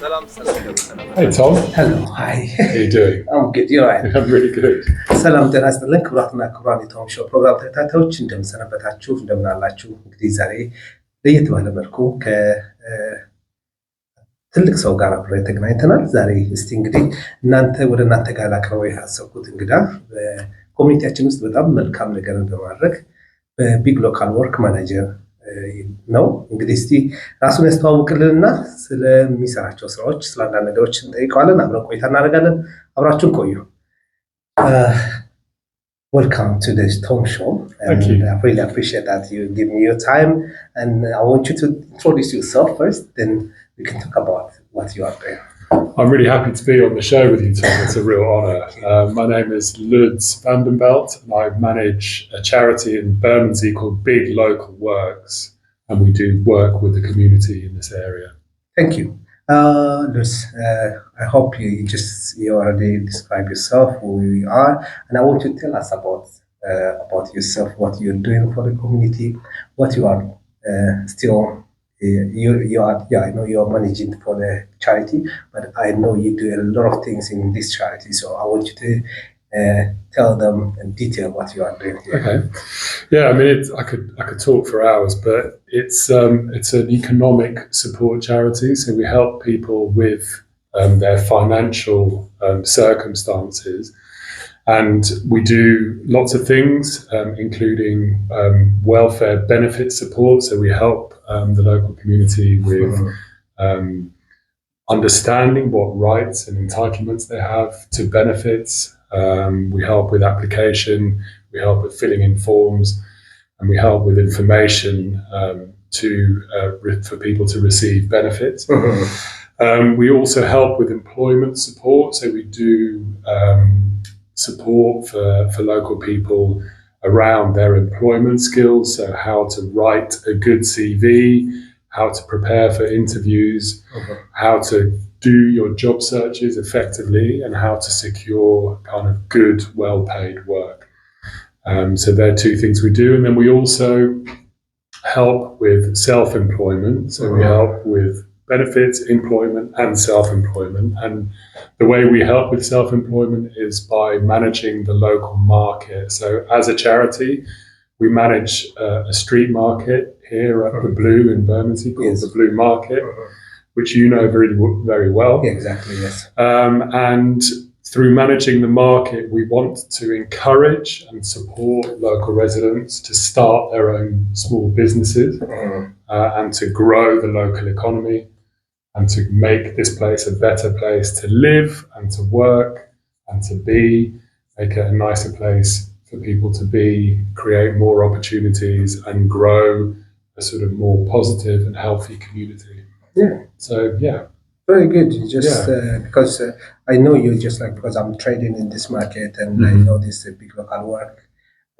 Hey Tom, Hello, hi. how you doing? I'm good, you're right. I'm really good. ሰላም ጤና ይስጥልን ክቡራትና ክቡራን የቶም ሾው ፕሮግራም ተከታታዮች እንደምን ሰነበታችሁ እንደምን አላችሁ? እንግዲህ ዛሬ ለየት ባለ መልኩ ከትልቅ ሰው ጋር አብረን ተገናኝተናል። ዛሬ እስቲ እንግዲህ ወደ እናንተ ጋር ላቀርበው ያሰብኩት እንግዳ በኮሚኒቲያችን ውስጥ በጣም መልካም ነገርን በማድረግ በቢግ ሎካል ወርክ ማኔጀር ነው። እንግዲህ እስቲ ራሱን ያስተዋውቅልንና ስለሚሰራቸው ስራዎች ስላንዳንድ ነገሮች እንጠይቀዋለን። አብረን ቆይታ እናደርጋለን። አብራችሁን ቆዩ። Welcome to the Tom Show. Thank you. I really appreciate that you give me your time. And I want you to introduce yourself first, then we can talk about what you are doing. I'm really happy to be on the show with you, Tom. It's a real honour. My name is Lodewijk, and I manage a charity in Bermondsey called Big Local Works, and we do work with the community in this area. Thank you. Luz, I hope you already describe yourself, who you are, and I want you to tell us about yourself, what you're doing for the community, what you are still. You are, yeah, I know you are managing for the charity, but I know you do a lot of things in this charity. So I want you to tell them in detail what you are doing here. Okay. Yeah, I mean, I could talk for hours, but it's an economic support charity. So we help people with their financial circumstances. And we do lots of things, including welfare benefit support. So we help the local community with understanding what rights and entitlements they have to benefits. We help with application, we help with filling in forms, and we help with information for people to receive benefits. We also help with employment support. So we do support for local people around their employment skills, so how to write a good CV, how to prepare for interviews, how to do your job searches effectively, and how to secure kind of good, well-paid work. So there are two things we do. And then we also help with self-employment. So we help with benefits, employment, and self-employment. And the way we help with self-employment is by managing the local market. So as a charity, we manage a street market here at the Blue in Bermondsey called the Blue Market, which you know very, very well. Yeah, exactly, yes. And through managing the market, we want to encourage and support local residents to start their own small businesses and to grow the local economy and to make this place a better place to live and to work and to be, make it a nicer place for people to be, create more opportunities and grow a sort of more positive and healthy community. Yeah. So, yeah. Very good. Because I know you because I'm trading in this market and I know this big local work,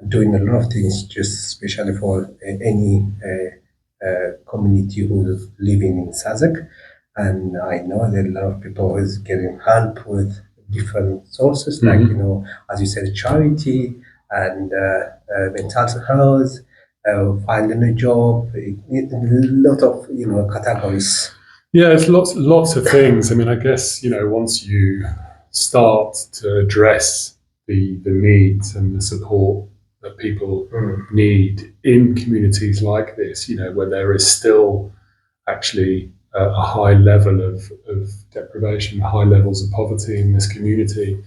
doing a lot of things, just especially for any community who's living in Sussex. And I know that a lot of people is getting help with different sources, like, as you said, charity and mental health, finding a job, a lot of, categories. Yeah, it's lots of things. I mean, I guess, once you start to address the needs and the support that people need in communities like this, where there is still actually a high level of deprivation, high levels of poverty in this community.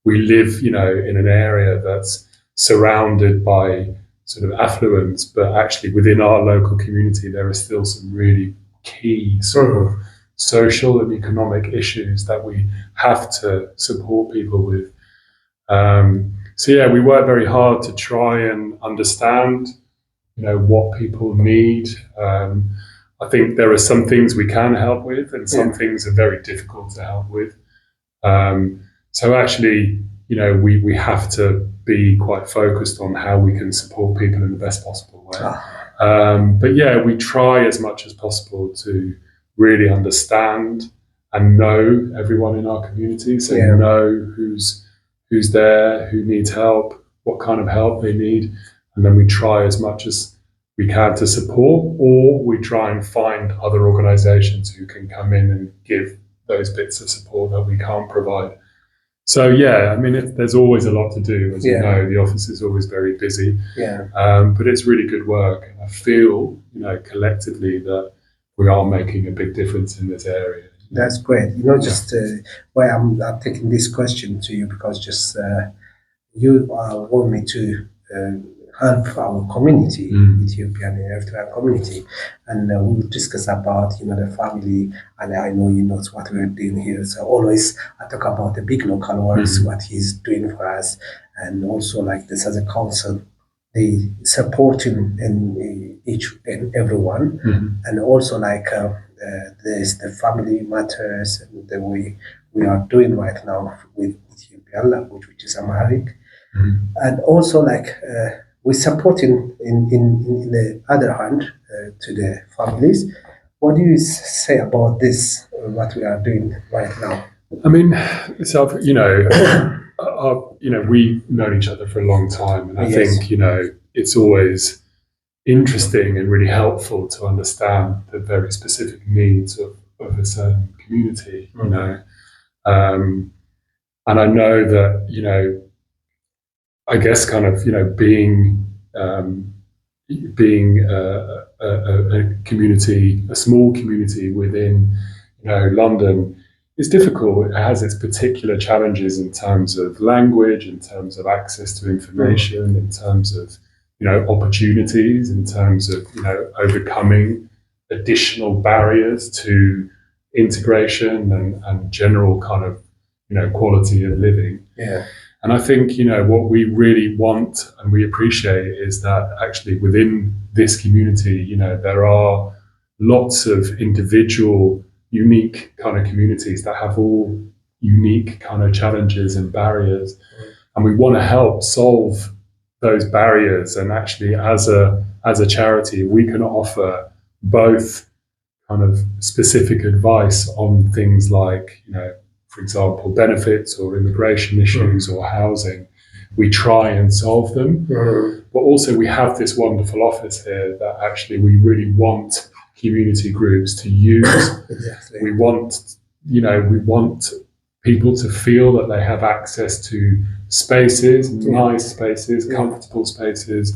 We live, in an area that's surrounded by sort of affluence, but actually within our local community, there are still some really key sort of social and economic issues that we have to support people with. So yeah, we work very hard to try and understand, what people need. I think there are some things we can help with and some things are very difficult to help with. So actually, we have to be quite focused on how we can support people in the best possible way. But yeah, we try as much as possible to really understand and know everyone in our community. So know who's there, who needs help, what kind of help they need. And then we try as much as we can to support, or we try and find other organisations who can come in and give those bits of support that we can't provide. So yeah, I mean, there's always a lot to do, as you know. The office is always very busy, but it's really good work, and I feel, collectively that we are making a big difference in this area. That's great. Just why I'm taking this question to you, because just you want me to help our community, Ethiopian and Eritrean community, and we'll discuss about the family. And I know what we're doing here. So always I talk about the big local works, what he's doing for us, and also like this as a council, they supporting in each and everyone, and also like there's the family matters and the way we are doing right now with Ethiopian language, which is Amharic, and also like we supporting in the other hand to the families. What do you say about this? What we are doing right now? I mean, so we've known each other for a long time, and I think it's always interesting and really helpful to understand the very specific needs of a certain community. And I know that I guess kind of being a community, a small community within London, is difficult. It has its particular challenges in terms of language, in terms of access to information, in terms of opportunities, in terms of overcoming additional barriers to integration and general kind of quality of living. And I think what we really want and we appreciate is that actually within this community there are lots of individual unique kind of communities that have all unique kind of challenges and barriers, and we want to help solve those barriers. And actually as a charity we can offer both kind of specific advice on things like for example benefits or immigration issues or housing. We try and solve them, but also we have this wonderful office here that actually we really want community groups to use. We want people to feel that they have access to spaces, nice spaces, comfortable spaces,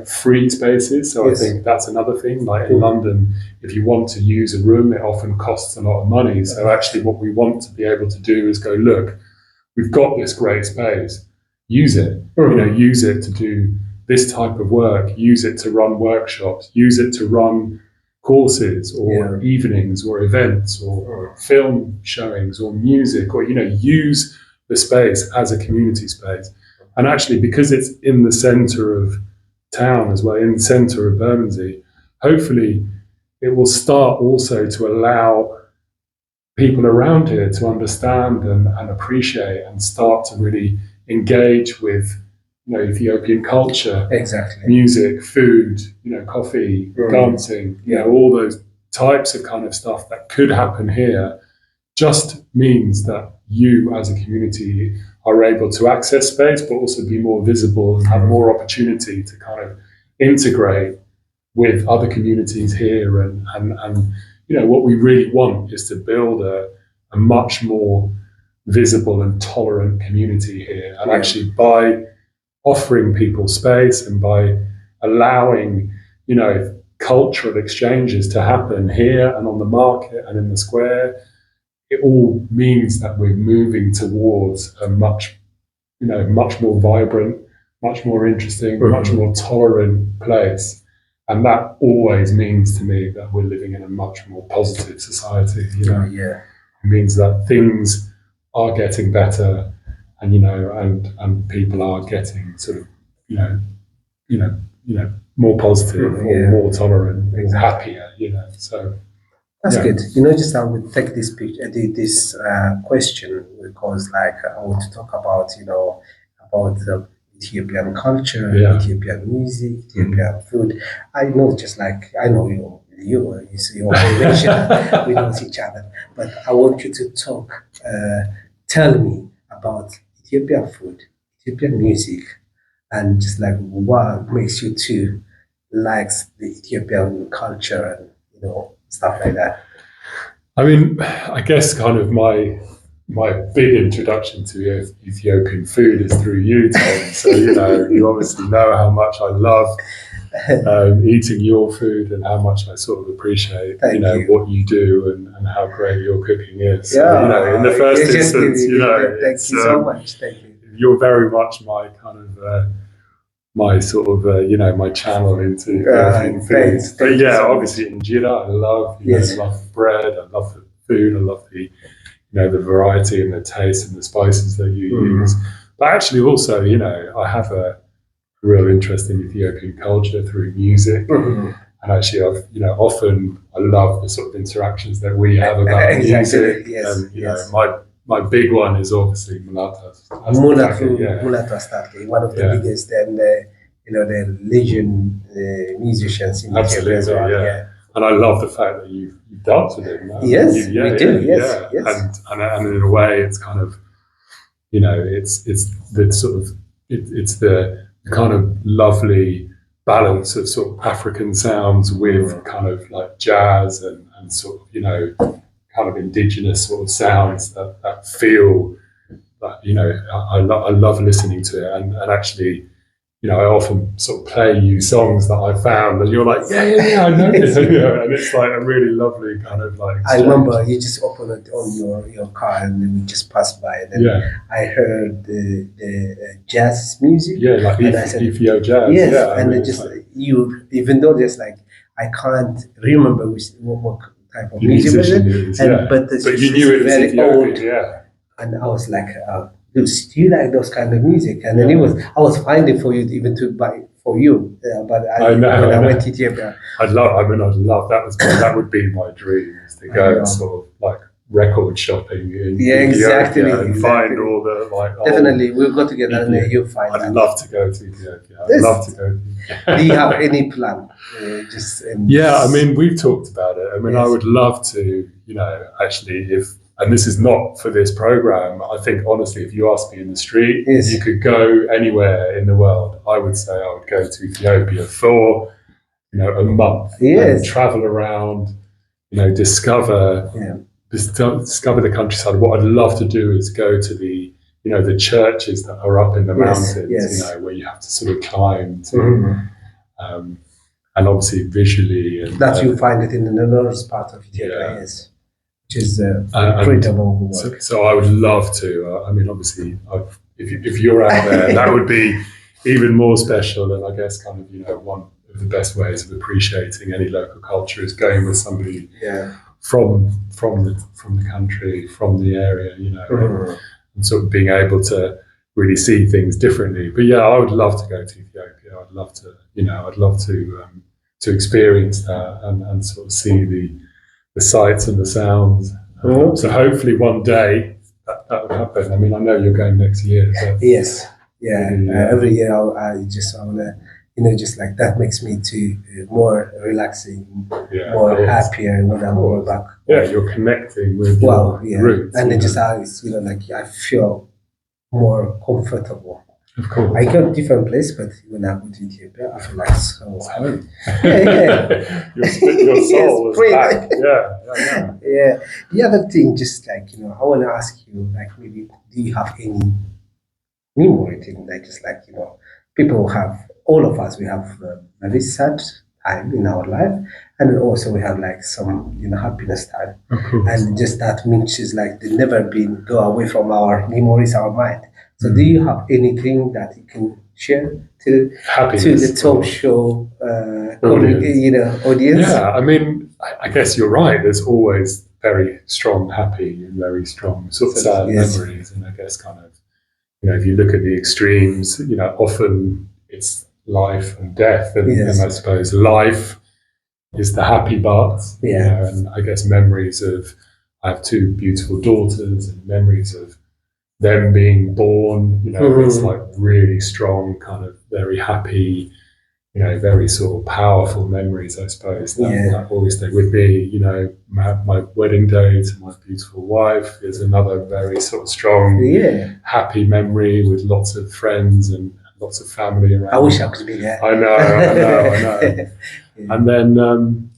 free spaces. So I think that's another thing. Like in London, if you want to use a room, it often costs a lot of money. So actually what we want to be able to do is go, look, we've got this great space, use it, use it to do this type of work, use it to run workshops, use it to run courses or evenings or events or film showings or music, or use the space as a community space. And actually because it's in the centre of town as well, in the centre of Bermondsey, hopefully it will start also to allow people around here to understand and appreciate and start to really engage with Ethiopian culture, music, food, coffee, dancing, all those types of kind of stuff that could happen here. Just means that you as a community are able to access space, but also be more visible and have more opportunity to kind of integrate with other communities here. And what we really want is to build a much more visible and tolerant community here. And actually by offering people space and by allowing, cultural exchanges to happen here and on the market and in the square, it all means that we're moving towards a much more vibrant, much more interesting, much more tolerant place. And that always means to me that we're living in a much more positive society. It means that things are getting better, and people are getting sort of more positive or more tolerant, happier. So that's good. Just I would take this question because I want to talk about about the Ethiopian culture, Ethiopian music, Ethiopian food. I know you see your relation, we know each other, but I want you to tell me about Ethiopian food, Ethiopian music, and just what makes you to like the Ethiopian culture and stuff like that. I mean, I guess kind of my big introduction to Ethiopian food is through you, Tom. So you obviously know how much I love eating your food and how much I sort of appreciate Thank you. what you do and how great your cooking is. So, Yeah, in the first it's just instance, thank you so much. Thank you. you're very much my kind of my sort of my channel into Ethiopian food. But yeah, so obviously injera, I love Yes. I love the bread, I love the food, I love the the variety and the taste and the spices that you use. But actually, also, I have a real interest in Ethiopian culture through music. And actually, often I love the sort of interactions that we have about Exactly. music. Yes. And Yes. my big one is obviously Mulata. Mulatu Astake, one of the biggest and the legend musicians in Ethiopia as well. Yeah. And I love the fact that you've danced with him. Yes, we do. Yes. And in a way, it's kind of it's the sort of it's the kind of lovely balance of sort of African sounds with kind of like jazz and sort of kind of indigenous sort of sounds that feel that I love listening to it and actually I often sort of play you songs that I found and you're like I know this and it's like a really lovely kind of like exchange. I remember you just opened it on your car and then we just passed by and then I heard the jazz music like Ethio jazz and just you even though there's like I can't remember what type of music was it but you knew it was very Ethiopian, old and I was like do you like those kind of music? And then I was finding for you even to buy for you. But when I went to Ethiopia, I'd love that would be my dream is to go and sort of like record shopping in Ethiopia and find all the like. Definitely, we'll go together and you'll find. I'd love to go to Ethiopia. I'd love to go. Do you have any plan? I mean, we've talked about it. I mean, I would love to. Actually, and this is not for this program. I think, honestly, if you ask me in the street, you could go anywhere in the world. I would say I would go to Ethiopia for, a month and travel around, discover the countryside. What I'd love to do is go to the churches that are up in the mountains, where you have to sort of climb to, and obviously visually. And, that you find it in the northern part of Ethiopia, which is incredible work. So I would love to. I mean, obviously, if you're out there, that would be even more special. And I guess kind of one of the best ways of appreciating any local culture is going with somebody from the country, from the area, and sort of being able to really see things differently. But I would love to go to Ethiopia. I'd love to experience that and sort of see the sights and the sounds. So hopefully one day that would happen. I mean, I know you're going next year. Yes. Every year I want to, just like that makes me more relaxing, more happier when I'm going back. You're connecting with your roots. And then just like I feel more comfortable. Of course. I go to different places, but when I go to Ethiopia, I feel like so happy. Your soul is back. Yeah. The other thing, just like, I want to ask you, like, maybe, do you have any memory thing? Like, just like, people have, all of us, we have a very sad time in our life. And then also we have like some, happiness time. Of course. And just that means is like they never go away from our memories, our mind. So do you have anything that you can share to the talk show audience? Yeah, I mean, I guess you're right. There's always very strong happy and very strong sort of sad memories. And I guess kind of, if you look at the extremes, often it's life and death. And I suppose life is the happy part. And I guess memories of, I have two beautiful daughters and memories of them being born, it's like really strong, kind of very happy, very sort of powerful memories, I suppose, that always stay with me. My wedding day to my beautiful wife is another very sort of strong, happy memory with lots of friends and lots of family around. I wish I could be there. I know. And then,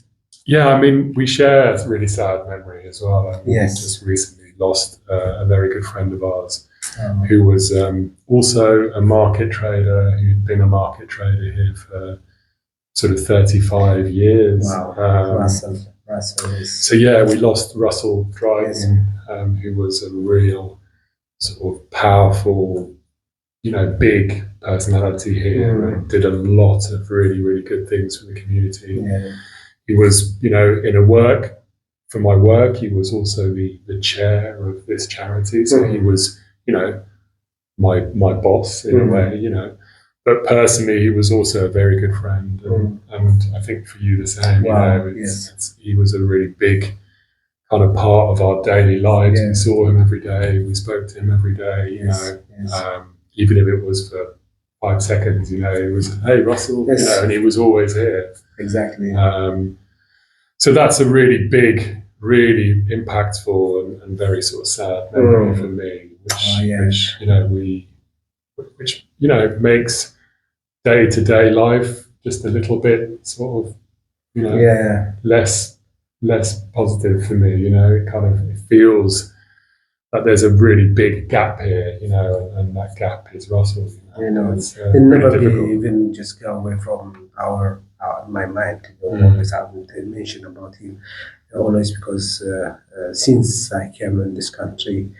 yeah, I mean, we share a really sad memory as well. We just recently lost a very good friend of ours who was also a market trader, who'd been a market trader here for sort of 35 years. Wow. Russell is... So yeah, we lost Russell Dryden, who was a real sort of powerful, big personality here, and did a lot of really, really good things for the community. He was, for my work, he was also the chair of this charity. So he was, my boss in a way, But personally, he was also a very good friend, and I think for you the same. He was a really big kind of part of our daily lives. We saw him every day. We spoke to him every day. Even if it was for 5 seconds, it was, hey Russell, and he was always here. Exactly. So that's a really big, really impactful and very sort of sad memory for me, which makes day-to-day life just a little bit sort of less positive for me. It feels like there's a really big gap here, and that gap is Russell. It's never be even just go away from my mind. Always I would mention about him, always, because since I came in this country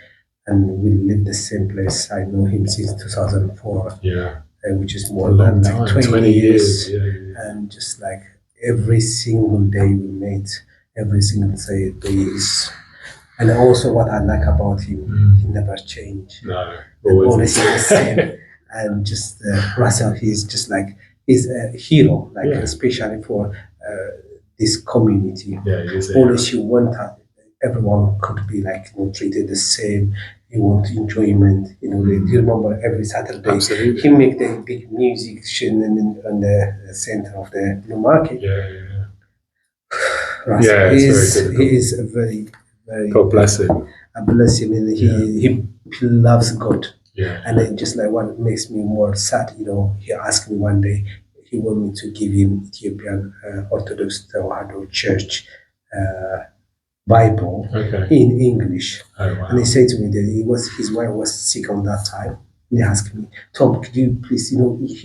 and we live the same place, I know him since 2004. Which is more than like 20 years. And just like every single day we met, every single day and also what I like about him, he never changed. No, always the same. And just Russell, he's a hero, especially for this community. Always he want everyone could be treated the same. He wants enjoyment. Do you remember every Saturday? Absolutely. He make the big music on the center of the Blue Market. Russell, he is a very, very... God bless him. I bless him. And he loves God. And then just what makes me more sad, he asked me one day, he wanted me to give him Ethiopian Orthodox Tewahedo Church Bible in English. And he said to me that his wife was sick on that time. He asked me, Tom, could you please, he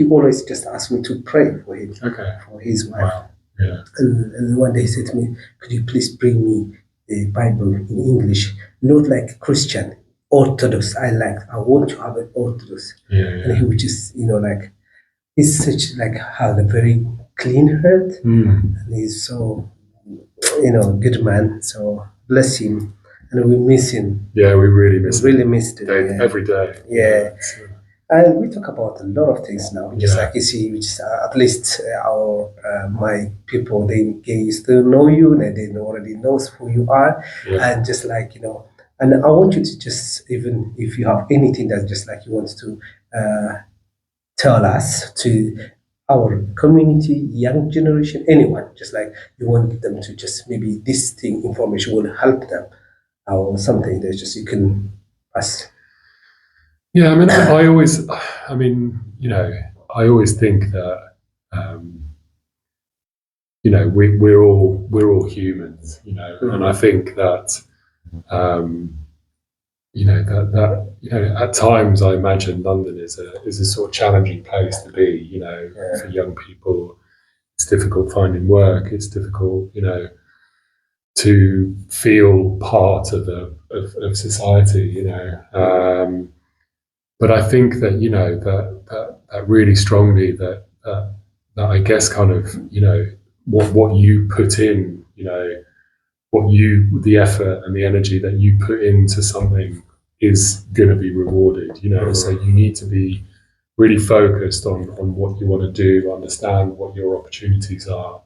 always just asked me to pray for him, for his wife. And one day he said to me, could you please bring me the Bible in English, not like Christian, Orthodox. I want to have an Orthodox. And he would just, he's such has a very clean heart, and he's so, good man. So bless him, and we miss him. Yeah, we really miss him. Really missed it. Every day. And we talk about a lot of things now. Just like you see, at least my people, they used to know you, and they already knows who you are, and just and I want you to just, even if you have anything that just you want to tell us to our community, young generation, anyone, just you want them to just maybe this information will help them or something that just you can pass. Yeah, I mean, I always think that we're all humans, and I think that at times I imagine London is a sort of challenging place to be, for young people. It's difficult finding work. It's difficult, to feel part of society, But I think that that really strongly that I guess kind of what you put in, the effort and the energy that you put into something is going to be rewarded, So you need to be really focused on what you want to do, understand what your opportunities are,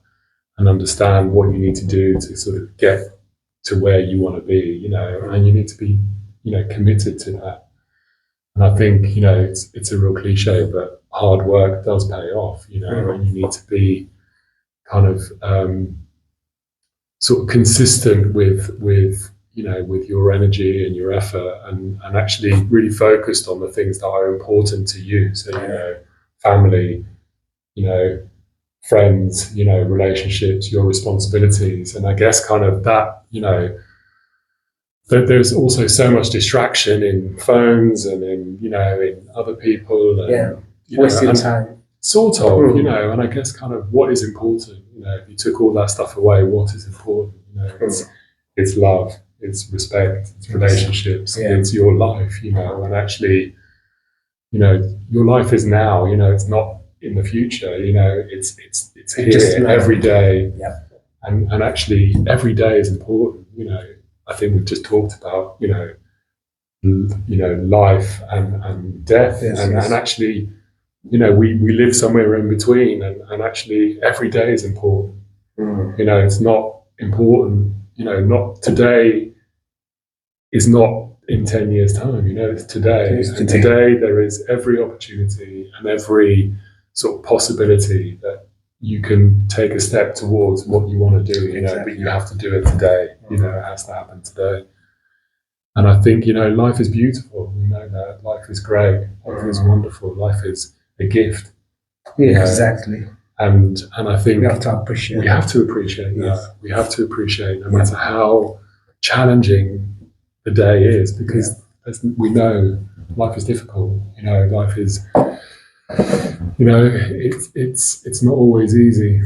and understand what you need to do to sort of get to where you want to be, and you need to be, committed to that. And I think, it's a real cliche, but hard work does pay off, and you need to be kind of sort of consistent with your energy and your effort, and actually really focused on the things that are important to you. So, family, friends, relationships, your responsibilities. And I guess kind of that, that there's also so much distraction in phones and in other people. And, wasting time. Sort of, and I guess kind of what is important, if you took all that stuff away, what is important? It's love, it's respect, it's relationships, it's your life, and actually, your life is now, it's not in the future, it's here just every day. Yeah. And actually every day is important, I think we've just talked about, life and death and actually, we live somewhere in between and actually every day is important. It's not important, not today is not in 10 years time, it's today. And today there is every opportunity and every sort of possibility that you can take a step towards what you want to do, but you have to do it today, it has to happen today. And I think, life is beautiful, that life is great, life is wonderful, life is a gift. Exactly. And I think we have to appreciate that. We have to appreciate no matter how challenging the day is, because we know life is difficult. Life is, it's not always easy,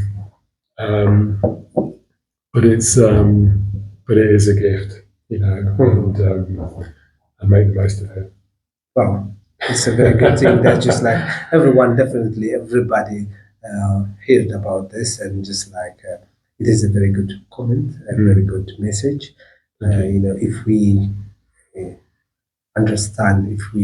but it is a gift, and make the most of it. Wow, it's a very good thing that just like everybody heard about this, and just like it is a very good comment, a very good message. If we understand, if we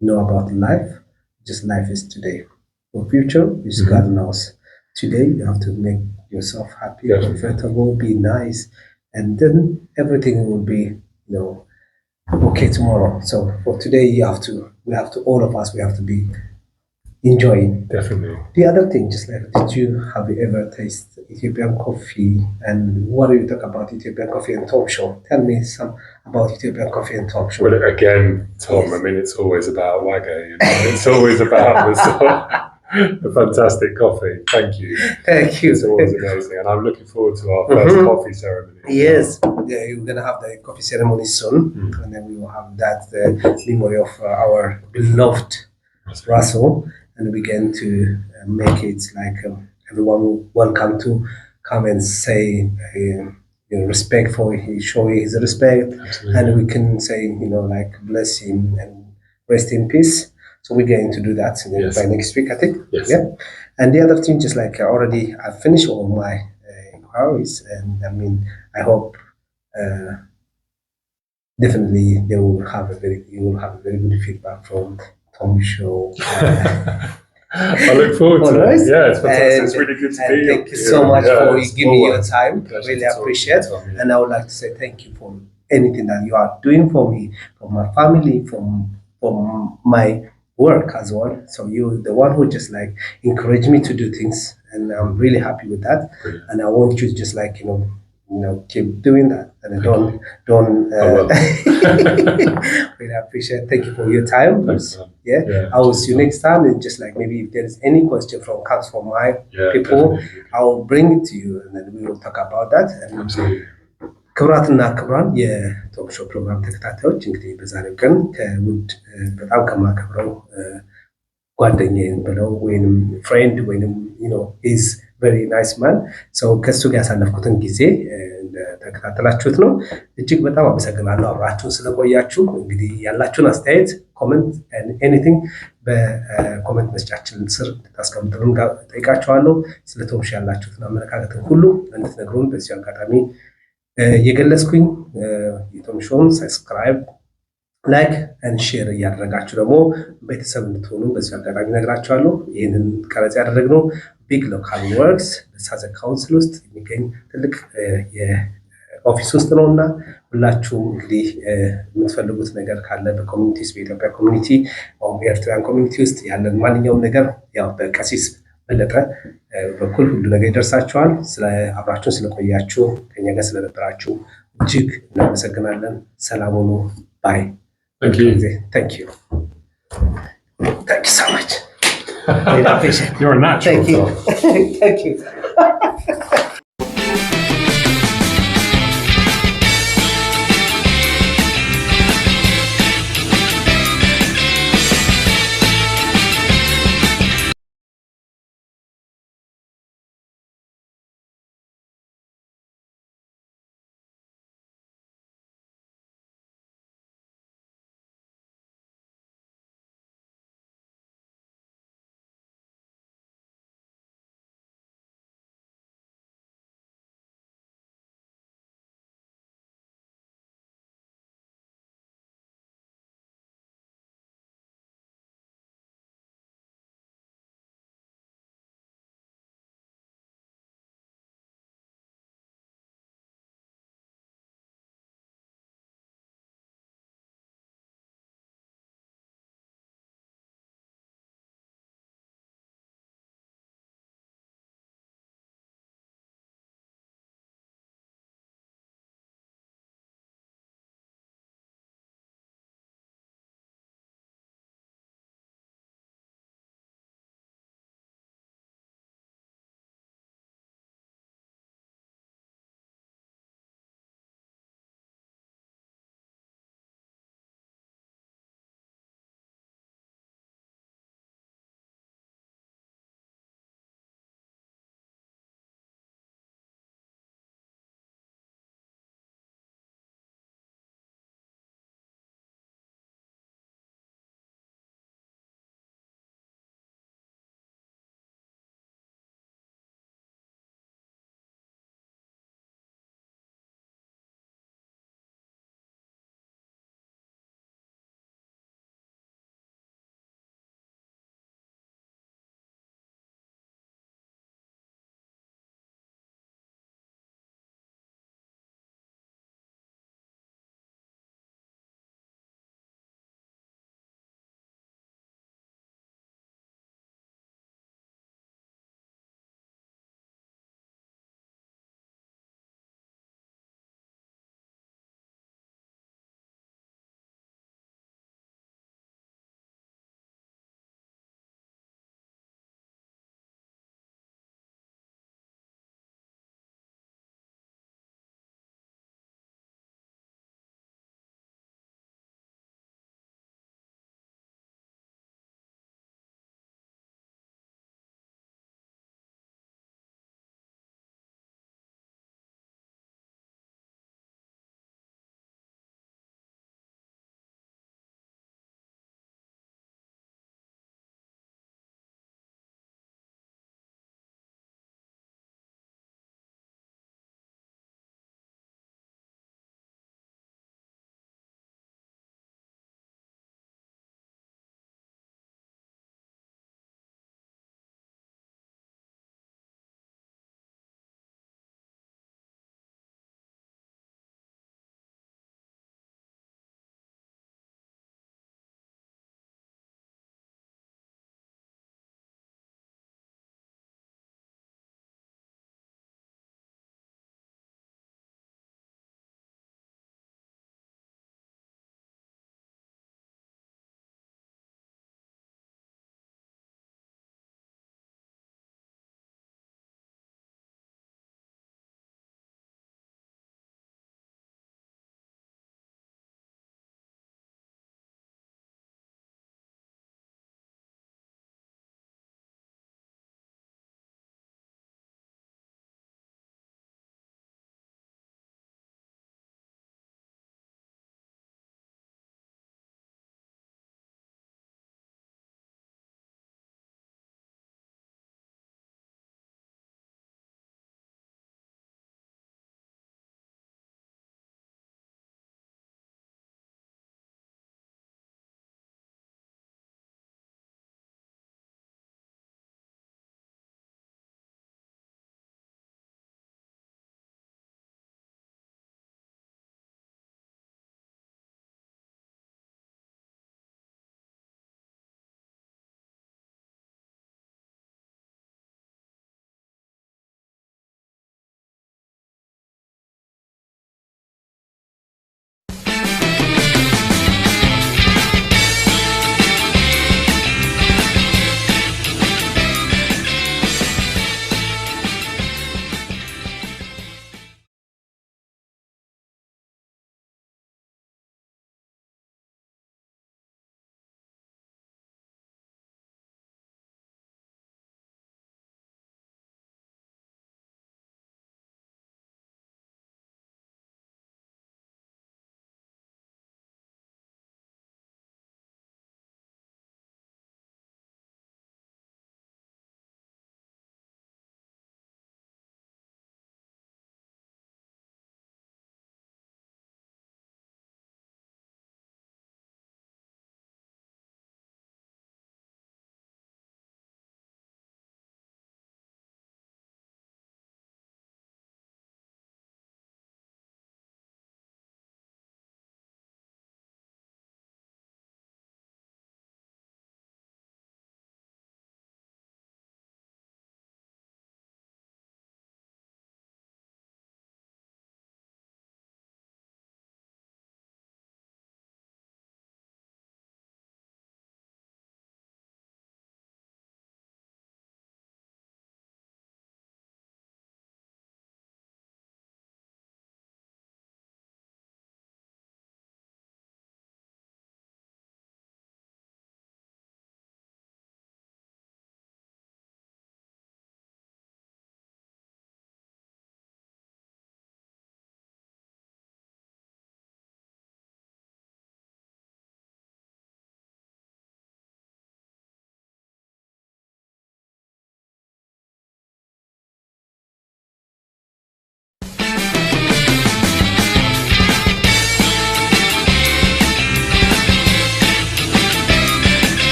know about life, just life is today. For future is God knows. Today you have to make yourself happy, comfortable, be nice, and then everything will be, okay tomorrow. So for today, we have to be enjoying. Definitely. The other thing, just like, have you ever tasted Ethiopian coffee? And what do you talk about Ethiopian coffee and talk show? Tell me some about Ethiopian coffee and talk show. Well, again, Tom, I mean, it's always about Wagga, it's always about the fantastic coffee. Thank you. Thank you. It's always amazing. And I'm looking forward to our first coffee ceremony. Yes, we're going to have the coffee ceremony soon. And then we will have that memory of our beloved Russell. And we begin to make it like everyone welcome to come and say respect for showing his respect. Absolutely. And we can say, like, bless him and rest in peace. So we're going to do that by next week, I think. Yes. Yeah. And the other thing, just like already I finished all my inquiries, and I mean, I hope definitely you will have a very good feedback from Tom Show. I look forward to it. Yeah, it's fantastic. It's really good to be here. Thank you so much for giving me your time. Really appreciate it. And I would like to say thank you for anything that you are doing for me, for my family, for my work as well. So you're the one who just like encouraged me to do things, and I'm really happy with that. Brilliant. And I want you to just like keep doing that, and don't really appreciate. Thank you for your time. Thanks, I will see you next time. And just like maybe if there is any question comes from my people, definitely. I will bring it to you, and then we will talk about that. And absolutely. ክቡራትና ክቡራን የቶክ ሾው ፕሮግራም ተከታታዮች እንግዲህ በዛሬው ቀን ከውድ በጣም ከማከብረው ጓደኛዬን ብለው ወይንም ፍሬንድ ወይንም ኢዝ ቬሪ ናይስ ማን ሰው ከሱ ጋር ያሳለፍኩትን ጊዜ ተከታተላችሁት ነው። እጅግ በጣም አመሰግናለሁ አብራችሁን ስለቆያችሁ። እንግዲህ ያላችሁን አስተያየት ኮሜንት ኤኒቲንግ በኮሜንት መስጫችን ስር ታስቀምጡልን ጠይቃችኋለሁ። ስለ ቶክ ሾው ያላችሁትን አመለካከትን ሁሉ እንድትነግሩን በዚህ አጋጣሚ የገለጽኩኝ የቶም ሾውን ሰብስክራይብ ላይክ ኤንድ ሼር እያደረጋችሁ ደግሞ ቤተሰብ እንድትሆኑ በዚህ አጋጣሚ ነግራችኋለሁ። ይህንን ቀረጻ ያደረግነው ቢግ ሎካል ወርክስ በሳዘ ካውንስል ውስጥ የሚገኝ ትልቅ የኦፊስ ውስጥ ነውና ሁላችሁም እንግዲህ የምትፈልጉት ነገር ካለ በኮሚኒቲስ በኢትዮጵያ ኮሚኒቲ ወይም በኤርትራን ኮሚኒቲ ውስጥ ያለን ማንኛውም ነገር ያው በቀሲስ በለጠ በኩል ሁሉ ነገር ይደርሳችኋል። አብራችሁን ስለቆያችሁ ከኛ ጋር ስለነበራችሁ እጅግ እናመሰግናለን። ሰላም ሁኑ። ባይ። Thank you. Thank you so much. Really appreciate it. You're a natural. Thank you. Tom. Thank you.